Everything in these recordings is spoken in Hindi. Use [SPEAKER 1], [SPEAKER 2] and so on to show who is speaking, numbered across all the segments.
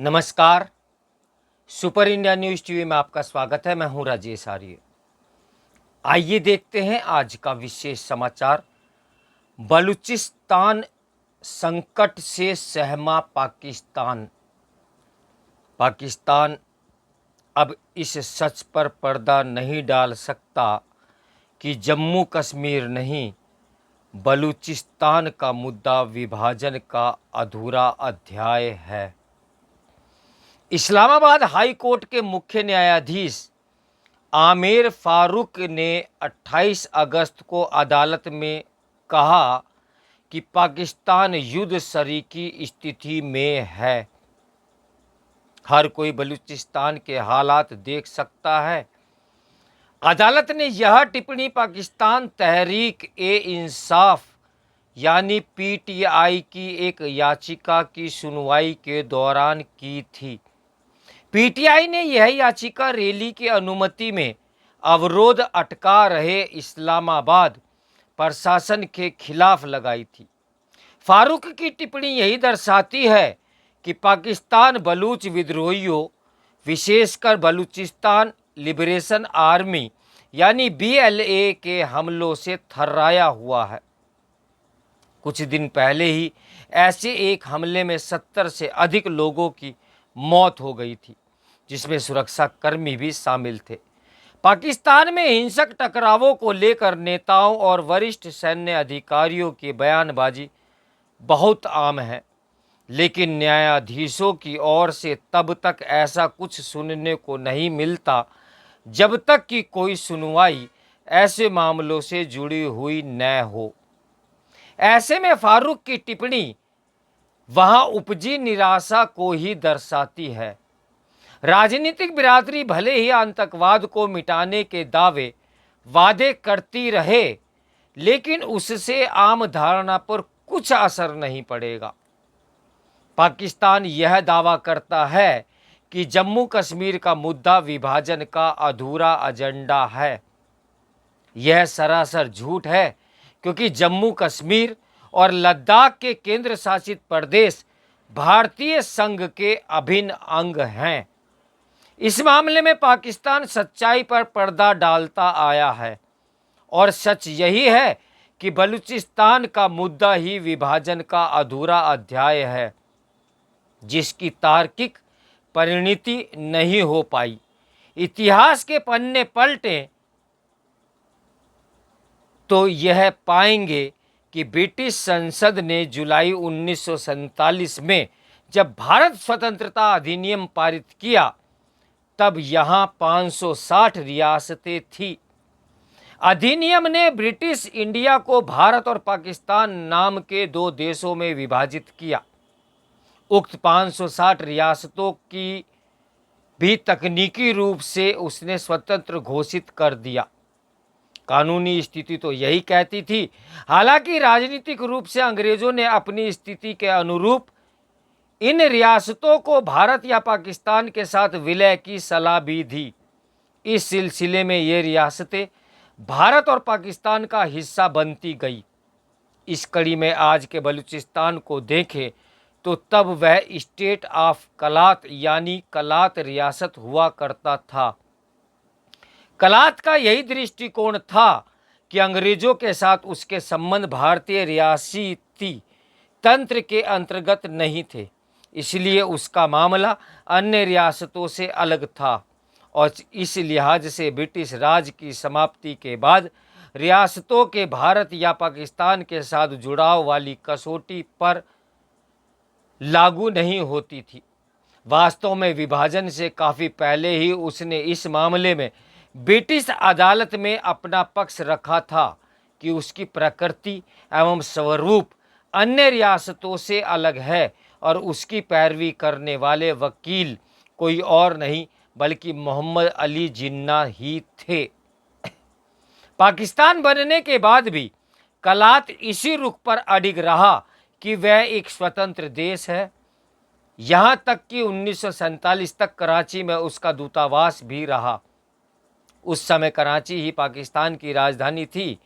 [SPEAKER 1] नमस्कार। सुपर इंडिया न्यूज़ टीवी में आपका स्वागत है। मैं हूं राजेश आर्य। आइए देखते हैं आज का विशेष समाचार। बलूचिस्तान संकट से सहमा पाकिस्तान। पाकिस्तान अब इस सच पर पर्दा नहीं डाल सकता कि जम्मू कश्मीर नहीं, बलूचिस्तान का मुद्दा विभाजन का अधूरा अध्याय है। इस्लामाबाद हाई कोर्ट के मुख्य न्यायाधीश आमिर फारूक ने 28 अगस्त को अदालत में कहा कि पाकिस्तान युद्ध शरीकी स्थिति में है। हर कोई बलूचिस्तान के हालात देख सकता है। अदालत ने यह टिप्पणी पाकिस्तान तहरीक ए इंसाफ यानी पीटीआई की एक याचिका की सुनवाई के दौरान की थी। पीटीआई ने यह याचिका रैली की अनुमति में अवरोध अटका रहे इस्लामाबाद प्रशासन के खिलाफ लगाई थी। फारूक की टिप्पणी यही दर्शाती है कि पाकिस्तान बलूच विद्रोहियों, विशेषकर बलूचिस्तान लिबरेशन आर्मी यानी बीएलए के हमलों से थर्राया हुआ है। कुछ दिन पहले ही ऐसे एक हमले में 70 से अधिक लोगों की मौत हो गई थी, जिसमें सुरक्षाकर्मी भी शामिल थे। पाकिस्तान में हिंसक टकरावों को लेकर नेताओं और वरिष्ठ सैन्य अधिकारियों की बयानबाजी बहुत आम है, लेकिन न्यायाधीशों की ओर से तब तक ऐसा कुछ सुनने को नहीं मिलता जब तक कि कोई सुनवाई ऐसे मामलों से जुड़ी हुई न हो। ऐसे में फारूक की टिप्पणी वहां उपजी निराशा को ही दर्शाती है। राजनीतिक बिरादरी भले ही आतंकवाद को मिटाने के वादे करती रहे, लेकिन उससे आम धारणा पर कुछ असर नहीं पड़ेगा। पाकिस्तान यह दावा करता है कि जम्मू कश्मीर का मुद्दा विभाजन का अधूरा एजेंडा है। यह सरासर झूठ है, क्योंकि जम्मू कश्मीर और लद्दाख के केंद्र शासित प्रदेश भारतीय संघ के अभिन्न अंग हैं। इस मामले में पाकिस्तान सच्चाई पर पर्दा डालता आया है, और सच यही है कि बलूचिस्तान का मुद्दा ही विभाजन का अधूरा अध्याय है, जिसकी तार्किक परिणति नहीं हो पाई। इतिहास के पन्ने पलटें तो यह पाएंगे कि ब्रिटिश संसद ने जुलाई 1947 में जब भारत स्वतंत्रता अधिनियम पारित किया, तब यहाँ 560 रियासतें थीं। अधिनियम ने ब्रिटिश इंडिया को भारत और पाकिस्तान नाम के दो देशों में विभाजित किया। उक्त 560 रियासतों की भी तकनीकी रूप से उसने स्वतंत्र घोषित कर दिया। कानूनी स्थिति तो यही कहती थी। हालांकि राजनीतिक रूप से अंग्रेजों ने अपनी स्थिति के अनुरूप इन रियासतों को भारत या पाकिस्तान के साथ विलय की सलाह भी दी। इस सिलसिले में ये रियासतें भारत और पाकिस्तान का हिस्सा बनती गई। इस कड़ी में आज के बलूचिस्तान को देखें तो तब वह स्टेट ऑफ कलात यानी कलात रियासत हुआ करता था। कलात का यही दृष्टिकोण था कि अंग्रेजों के साथ उसके संबंध भारतीय रियासती तंत्र के अंतर्गत नहीं थे, इसलिए उसका मामला अन्य रियासतों से अलग था, और इस लिहाज से ब्रिटिश राज की समाप्ति के बाद रियासतों के भारत या पाकिस्तान के साथ जुड़ाव वाली कसौटी पर लागू नहीं होती थी। वास्तव में विभाजन से काफ़ी पहले ही उसने इस मामले में ब्रिटिश अदालत में अपना पक्ष रखा था कि उसकी प्रकृति एवं स्वरूप अन्य रियासतों से अलग है, और उसकी पैरवी करने वाले वकील कोई और नहीं बल्कि मोहम्मद अली जिन्ना ही थे। पाकिस्तान बनने के बाद भी कलात इसी रुख पर अडिग रहा कि वह एक स्वतंत्र देश है। यहाँ तक कि 1947 तक कराची में उसका दूतावास भी रहा। उस समय कराची ही पाकिस्तान की राजधानी थी।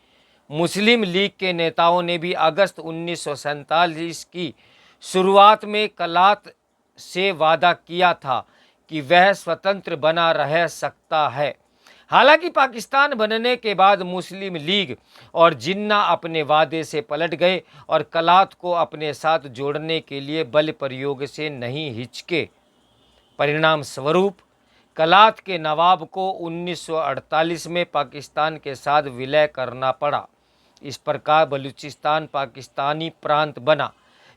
[SPEAKER 1] मुस्लिम लीग के नेताओं ने भी अगस्त 1947 की शुरुआत में कलात से वादा किया था कि वह स्वतंत्र बना रह सकता है। हालांकि पाकिस्तान बनने के बाद मुस्लिम लीग और जिन्ना अपने वादे से पलट गए और कलात को अपने साथ जोड़ने के लिए बल प्रयोग से नहीं हिचके। परिणाम स्वरूप कलात के नवाब को 1948 में पाकिस्तान के साथ विलय करना पड़ा। इस प्रकार बलूचिस्तान पाकिस्तानी प्रांत बना,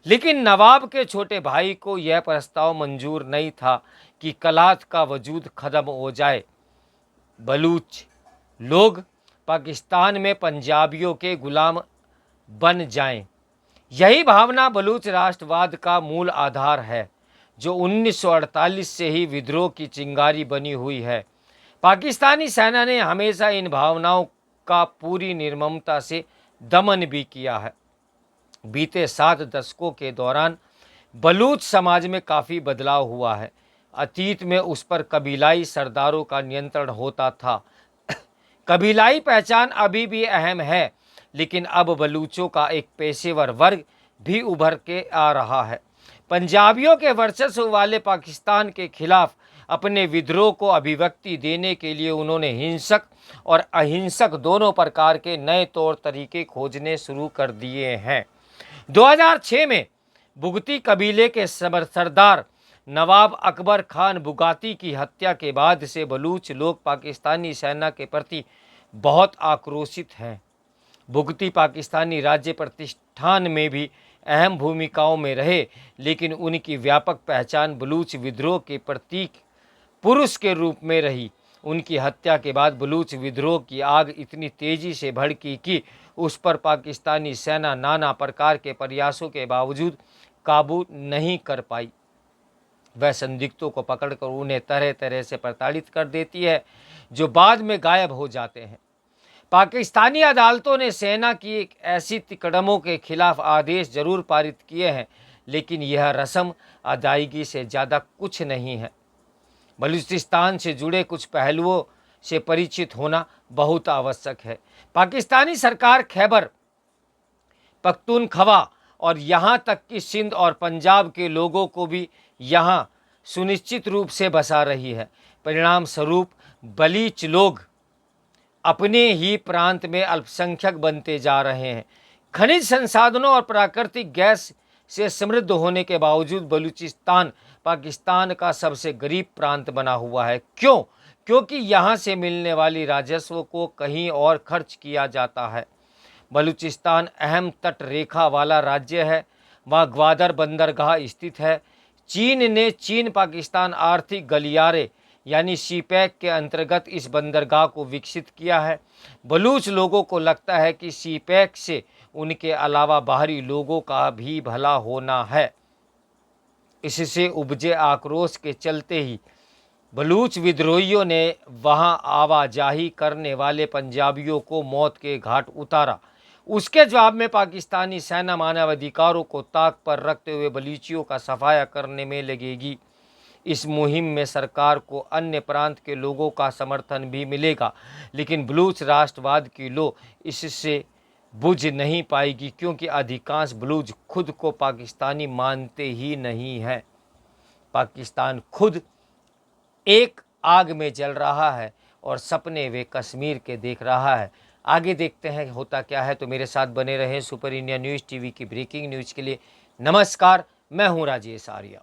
[SPEAKER 1] लेकिन नवाब के छोटे भाई को यह प्रस्ताव मंजूर नहीं था कि कलात का वजूद खत्म हो जाए। बलूच लोग पाकिस्तान में पंजाबियों के गुलाम बन जाएं। यही भावना बलूच राष्ट्रवाद का मूल आधार है, जो 1948 से ही विद्रोह की चिंगारी बनी हुई है। पाकिस्तानी सेना ने हमेशा इन भावनाओं का पूरी निर्ममता से दमन भी किया है। बीते 7 दशकों के दौरान बलूच समाज में काफ़ी बदलाव हुआ है। अतीत में उस पर कबीलाई सरदारों का नियंत्रण होता था। कबीलाई पहचान अभी भी अहम है, लेकिन अब बलूचों का एक पेशेवर वर्ग भी उभर के आ रहा है। पंजाबियों के वर्चस्व वाले पाकिस्तान के खिलाफ अपने विद्रोह को अभिव्यक्ति देने के लिए उन्होंने हिंसक और अहिंसक दोनों प्रकार के नए तौर तरीके खोजने शुरू कर दिए हैं। 2006 में बुगती कबीले के सरदार नवाब अकबर खान बुगाती की हत्या के बाद से बलूच लोग पाकिस्तानी सेना के प्रति बहुत आक्रोशित हैं। बुगती पाकिस्तानी राज्य प्रतिष्ठान में भी अहम भूमिकाओं में रहे, लेकिन उनकी व्यापक पहचान बलूच विद्रोह के प्रतीक पुरुष के रूप में रही। उनकी हत्या के बाद बलूच विद्रोह की आग इतनी तेजी से भड़की कि उस पर पाकिस्तानी सेना नाना प्रकार के प्रयासों के बावजूद काबू नहीं कर पाई। वह संदिग्धों को पकड़कर उन्हें तरह तरह से प्रताड़ित कर देती है, जो बाद में गायब हो जाते हैं। पाकिस्तानी अदालतों ने सेना की ऐसी कदमों के खिलाफ आदेश जरूर पारित किए हैं, लेकिन यह रस्म अदायगी से ज़्यादा कुछ नहीं है। बलूचिस्तान से जुड़े कुछ पहलुओं से परिचित होना बहुत आवश्यक है। पाकिस्तानी सरकार खैबर पख्तूनख्वा और यहाँ तक कि सिंध और पंजाब के लोगों को भी यहाँ सुनिश्चित रूप से बसा रही है। परिणाम स्वरूप बलूच लोग अपने ही प्रांत में अल्पसंख्यक बनते जा रहे हैं। खनिज संसाधनों और प्राकृतिक गैस से समृद्ध होने के बावजूद बलूचिस्तान पाकिस्तान का सबसे गरीब प्रांत बना हुआ है। क्यों? क्योंकि यहाँ से मिलने वाली राजस्व को कहीं और खर्च किया जाता है। बलूचिस्तान अहम तट रेखा वाला राज्य है। वहाँ ग्वादर बंदरगाह स्थित है। चीन ने चीन पाकिस्तान आर्थिक गलियारे यानी सीपैक के अंतर्गत इस बंदरगाह को विकसित किया है। बलूच लोगों को लगता है कि सीपैक से उनके अलावा बाहरी लोगों का भी भला होना है। इससे उपजे आक्रोश के चलते ही बलूच विद्रोहियों ने वहां आवाजाही करने वाले पंजाबियों को मौत के घाट उतारा। उसके जवाब में पाकिस्तानी सेना मानवाधिकारों को ताक पर रखते हुए बलूचियों का सफाया करने में लगेगी। इस मुहिम में सरकार को अन्य प्रांत के लोगों का समर्थन भी मिलेगा, लेकिन बलूच राष्ट्रवाद की लो इससे बुझ नहीं पाएगी, क्योंकि अधिकांश बलूच खुद को पाकिस्तानी मानते ही नहीं हैं। पाकिस्तान खुद एक आग में जल रहा है और सपने वे कश्मीर के देख रहा है। आगे देखते हैं होता क्या है। तो मेरे साथ बने रहें सुपर इंडिया न्यूज़ टीवी की ब्रेकिंग न्यूज़ के लिए। नमस्कार, मैं हूं राजेश आर्या।